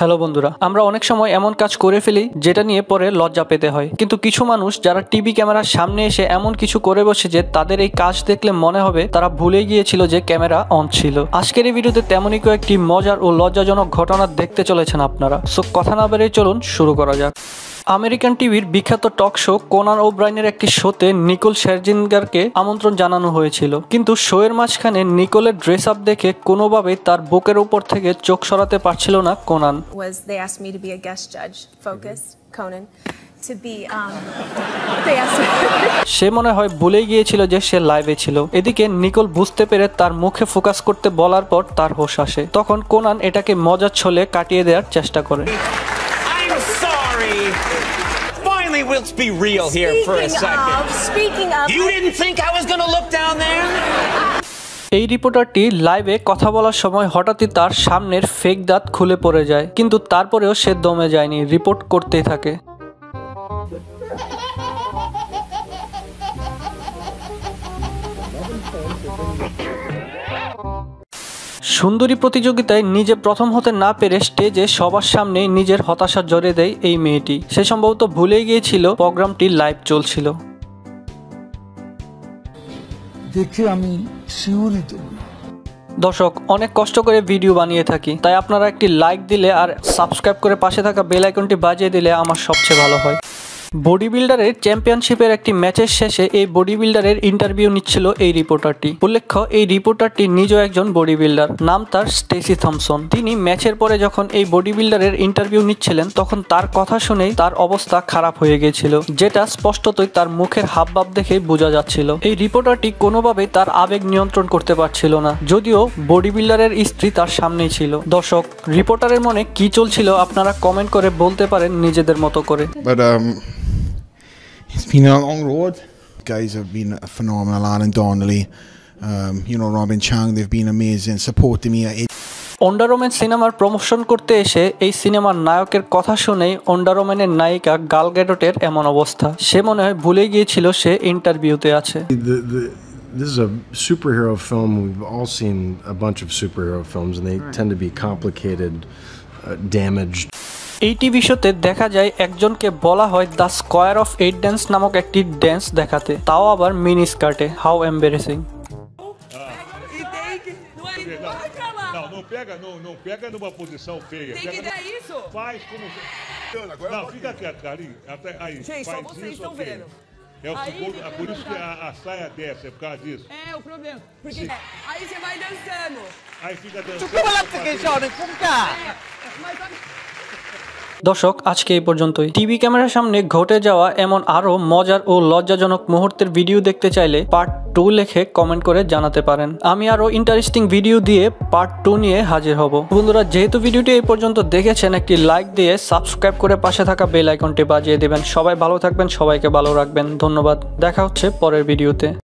Hello বন্ধুরা, আমরা অনেক সময় এমন কাজ করে ফেলি যেটা নিয়ে পরে লজ্জা পেতে হয়। কিন্তু কিছু মানুষ যারা টিভি ক্যামেরার সামনে এসে এমন কিছু করে বসে যে তাদের এই কাজ দেখলে মনে হবে তারা ভুলে গিয়েছিল যে ক্যামেরা অন ছিল। আজকের এই ভিডিওতে তেমনই কয়েকটি মজার ও লজ্জাজনক ঘটনা দেখতে চলেছেন আপনারা। সো কথা না বেরিয়ে চলুন শুরু করা যাক। আমেরিকান টিভির বিখ্যাত টক শো কোনান ওব্রাইনের একটি শোতে নিকোল শার্জিনগারকে আমন্ত্রণ জানানো হয়েছিল, কিন্তু শোয়ের মাঝখানে নিকোলের ড্রেস আপ দেখে কোনোভাবেই তার বুকের উপর থেকে চোখ সরাতে পারছিল না Conan. They asked me to be a guest judge. Focus, Conan. To be সে মনে হয় ভুলেই গিয়েছিল যে সে লাইভে ছিল। এদিকে নিকোল বুঝতে পেরে তার মুখে ফোকাস করতে বলার পর তার হোশ আসে। তখন কোনান এটাকে মজার ছলে কাটিয়ে দেওয়ার চেষ্টা করে। Let's be real here for a second. Speaking of, you didn't think I was going to look down there? এই রিপোর্টারটি লাইভে কথা বলার সময় হঠাৎই তার সামনের ফেক দাঁত খুলে পড়ে যায়, কিন্তু তারপরেও সে দমে যায়নি, রিপোর্ট করতেই থাকে। সুন্দরী প্রতিযোগিতায় নিজে প্রথম হতে না পেরে স্টেজে সবার সামনে নিজের হতাশা জড়িয়ে দেয় এই মেয়েটি। সে সম্ভবত ভুলে গিয়েছিল প্রোগ্রামটি লাইভ চলছিল। দেখে আমি শিউরিত। দর্শক, অনেক কষ্ট করে ভিডিও বানিয়ে থাকি, তাই আপনারা একটি লাইক দিলে আর সাবস্ক্রাইব করে পাশে থাকা বেল আইকনটি বাজিয়ে দিলে আমার সবচেয়ে ভালো হয়। বডি বিল্ডারের চ্যাম্পিয়নশিপের একটি ম্যাচের শেষে এই বডি বিল্ডারের ইন্টারভিউ নিচ্ছিল এই রিপোর্টারটি। উল্লেখ্য, এই রিপোর্টারটি নিজেও একজন বডি বিল্ডার, নাম তার স্টেসি থমসন। তিনি ম্যাচের পরে যখন এই বডি বিল্ডারের ইন্টারভিউ নিচ্ছিলেন তখন তার কথা শুনেই তার অবস্থা খারাপ হয়ে গিয়েছিল, যেটা স্পষ্টতই তার মুখের হাবভাব দেখেই বোঝা যাচ্ছিল। এই রিপোর্টারটি কোনোভাবেই তার আবেগ নিয়ন্ত্রণ করতে পারছিল না, যদিও বডি বিল্ডারের স্ত্রী তার সামনেই ছিল। দর্শক, রিপোর্টারের মনে কি চলছিল আপনারা কমেন্ট করে বলতে পারেন নিজেদের মতো করে। It's been a long road. Guys have been phenomenal, Alan Donnelly, Robin Chang, they've been amazing, supporting me. Wonder woman সিনেমার প্রমোশন করতে এসে এই সিনেমার নায়কের কথা শুনেই ওন্ডার ওম্যানের নায়িকা গাল গ্যাডটের এমন অবস্থা। সে মনে হয় ভুলে গিয়েছিল সে ইন্টারভিউতে আছে। This is a superhero film. We've all seen a bunch of superhero films and they tend to be complicated, damaged. এই টিভি শোতে দেখা যায় একজনকে বলা হয় দ্য স্কোয়ার অফ 8 ড্যান্স নামক একটি ড্যান্স দেখাতে, তাও আবার মিনি স্কার্টে। How embarrassing. Não pega numa posição feia. Tem que dar isso. Faz como. Não, fica quieto, Carlinhos. Até aí. Gente, só faz vocês isso, estão ok. vendo. É Aí, por isso que a saia desce, é por causa disso. É o problema. Porque aí você vai dançando. Aí fica dançando. Mas sabe... দর্শক, আজকে এই পর্যন্তই। TV ক্যামেরার সামনে ঘটে যাওয়া এমন আরো মজার ও লজ্জাজনক মুহূর্তের ভিডিও দেখতে চাইলে পার্ট 2 লিখে কমেন্ট করে জানাতে পারেন। আমি আরো ইন্টারেস্টিং ভিডিও দিয়ে পার্ট 2 নিয়ে হাজির হব। বন্ধুরা, যেহেতু ভিডিওটি এই পর্যন্ত দেখেছেন, একটি লাইক দিয়ে সাবস্ক্রাইব করে পাশে থাকা বেল আইকনটি বাজিয়ে দেবেন। সবাই ভালো থাকবেন, সবাইকে ভালো রাখবেন। ধন্যবাদ। দেখা হচ্ছে পরের ভিডিওতে।